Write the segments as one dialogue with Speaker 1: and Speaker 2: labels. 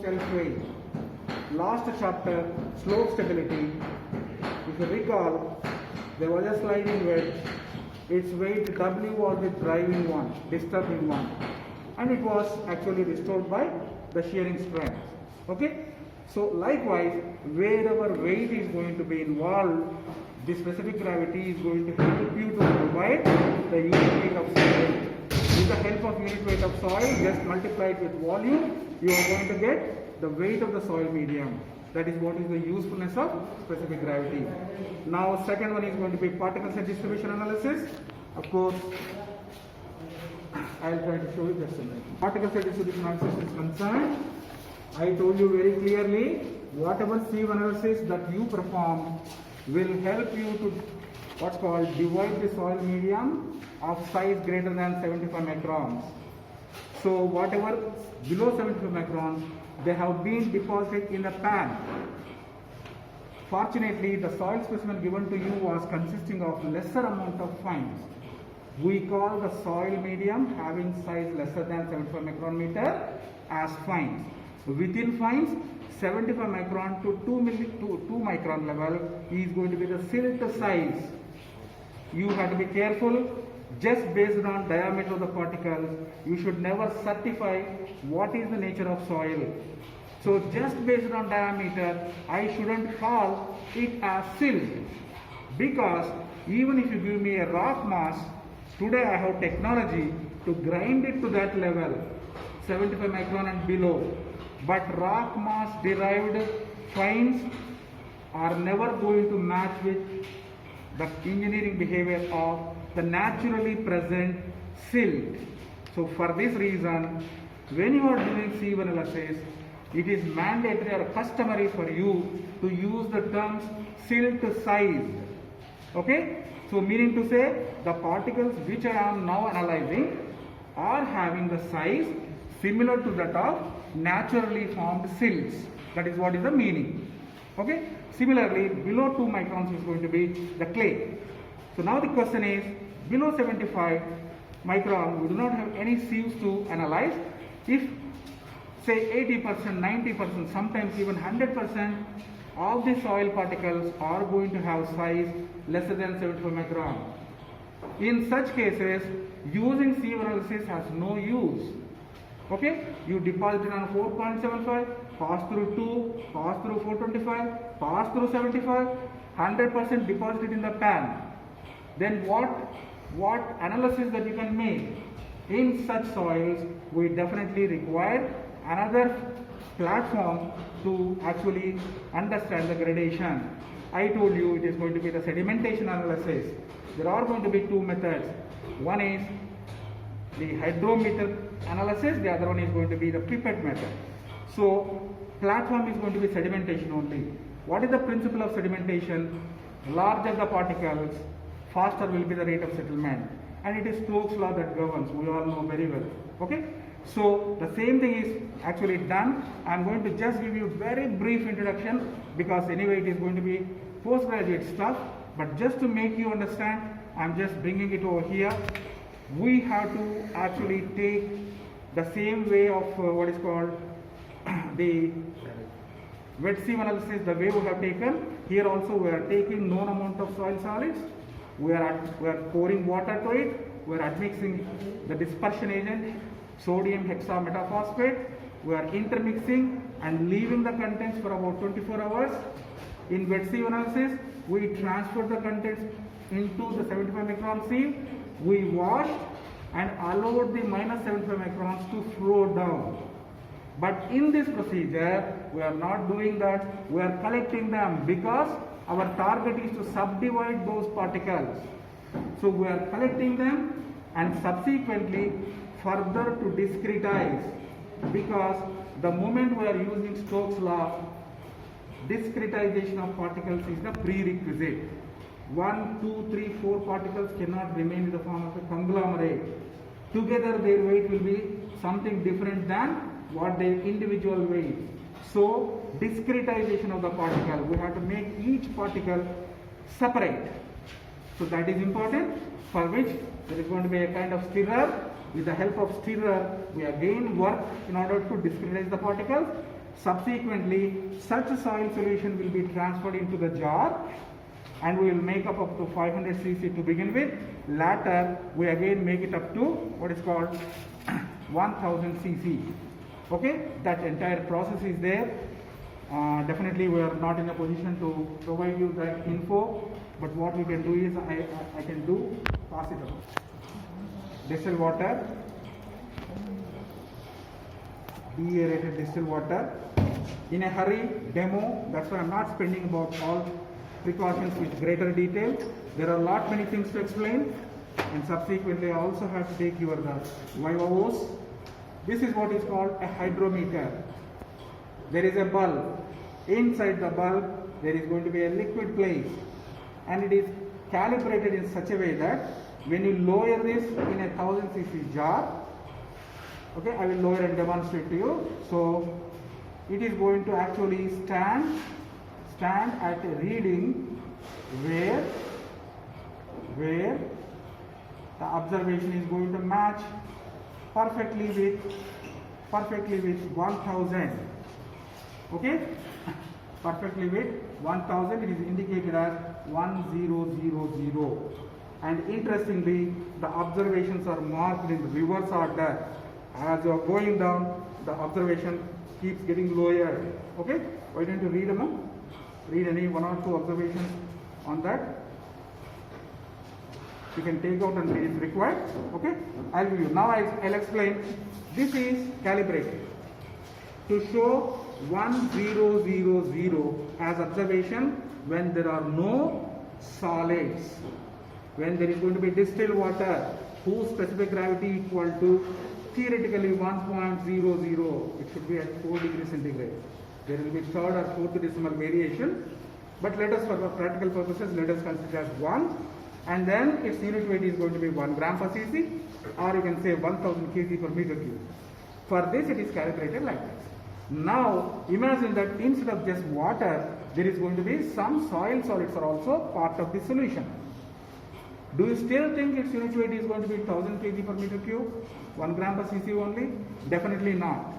Speaker 1: Self-weight. Last chapter, slope stability. If you recall, there was a sliding wedge. Its weight W was the driving one, disturbing one, and it was actually restored by the shearing strength. Okay? So likewise, wherever weight is going to be involved, the specific gravity is going to help you to provide the unit weight of soil. With the help of unit weight of soil, just multiply it with volume, you are going to get the weight of the soil medium. That is what is the usefulness of specific gravity. Now, second one is going to be particle set distribution analysis. Of course, I will try to show you just a minute. Particle set distribution analysis is concerned, I told you very clearly, whatever sieve analysis that you perform will help you to what's called divide the soil medium of size greater than 75 microns. So whatever below 75 microns, they have been deposited in the pan. Fortunately, the soil specimen given to you was consisting of lesser amount of fines. We call the soil medium having size lesser than 75 micron meter as fines. Within fines, 75 micron to 2 micron level is going to be the silt size. You have to be careful. Just based on diameter of the particles, you should never certify what is the nature of soil. So just based on diameter, I shouldn't call it as silt, because even if you give me a rock mass, today I have technology to grind it to that level, 75 micron and below. But rock mass derived fines are never going to match with the engineering behavior of the naturally present silt. So for this reason, when you are doing sieve analysis, it is mandatory or customary for you to use the terms silt size. Okay? So meaning to say, the particles which I am now analyzing are having the size similar to that of naturally formed silts. That is what is the meaning. Okay? Similarly, below 2 microns is going to be the clay. So now the question is, below 75 micron, we do not have any sieves to analyze. If say 80%, 90%, sometimes even 100% of the soil particles are going to have size lesser than 75 micron. In such cases, using sieve analysis has no use. Okay, you deposit it on 4.75, pass through 2, pass through 425, pass through 75, 100% deposited in the pan. Then what analysis that you can make? In such soils, we definitely require another platform to actually understand the gradation. I told you it is going to be the sedimentation analysis. There are going to be two methods. One is the hydrometer analysis, the other one is going to be the pipette method. So platform is going to be sedimentation only. What is the principle of sedimentation? Larger the particles, faster will be the rate of settlement. And it is Stokes' law that governs, we all know very well. Okay? So the same thing is actually done. I am going to just give you very brief introduction, because anyway it is going to be postgraduate stuff. But just to make you understand, I am just bringing it over here. We have to actually take the same way of what is called the wet sieve analysis, the way we have taken. Here also we are taking known amount of soil solids. We are pouring water to it. We are admixing the dispersion agent, sodium hexametaphosphate. We are intermixing and leaving the contents for about 24 hours. In wet sieve analysis, we transfer the contents into the 75 micron sieve. We washed and allowed the minus 75 microns to flow down. But in this procedure, we are not doing that. We are collecting them because our target is to subdivide those particles. So we are collecting them and subsequently further to discretize, because the moment we are using Stokes' law, discretization of particles is the prerequisite. 1, 2, 3, 4 particles cannot remain in the form of a conglomerate. Together their weight will be something different than what their individual weight. So discretization of the particle, we have to make each particle separate. So that is important, for which there is going to be a kind of stirrer. With the help of stirrer, we again work in order to discretize the particles. Subsequently, such a soil solution will be transferred into the jar, and we will make up to 500 cc to begin with. Later, we again make it up to what is called 1000 cc. Okay, that entire process is there. Definitely, we are not in a position to provide you that info, but what we can do is I can do pass it up. Distilled water, deaerated distilled water. In a hurry, demo, that's why I'm not spending about all precautions with greater detail. There are many things to explain, and subsequently I also have to take your VIVAOs. This is what is called a hydrometer. There is a bulb. Inside the bulb, there is going to be a liquid place, and it is calibrated in such a way that when you lower this in a 1000 cc jar, okay, I will lower and demonstrate to you. So it is going to actually stand at a reading where the observation is going to match perfectly with 1000. Okay, perfectly with 1000. It is indicated as 1000. And interestingly, the observations are marked in reverse order. As you are going down, the observation keeps getting lower. Okay, why don't you read them? Read any one or two observations on that. You can take out and read if required. Okay, I'll give you. Now I'll explain. This is calibrated to show 1000 as observation when there are no solids. When there is going to be distilled water whose specific gravity equal to theoretically 1.00, it should be at 4 degrees centigrade. There will be third or fourth decimal variation, but let us, for practical purposes, let us consider as 1, and then its unit weight is going to be 1 gram per cc, or you can say 1000 kg per meter cube. For this, it is calculated like this. Now imagine that instead of just water, there is going to be some soil solids are also part of the solution. Do you still think its unit weight is going to be 1000 kg per meter cube, 1 gram per cc only? Definitely not.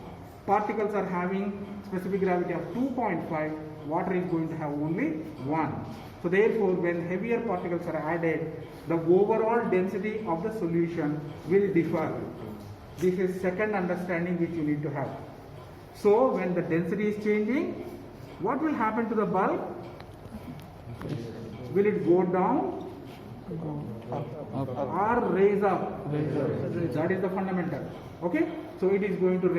Speaker 1: Particles are having specific gravity of 2.5, water is going to have only 1. So therefore, when heavier particles are added, the overall density of the solution will differ. This is second understanding which you need to have. So when the density is changing, what will happen to the bulb? Will it go down or raise up? That is the fundamental. Okay, so it is going to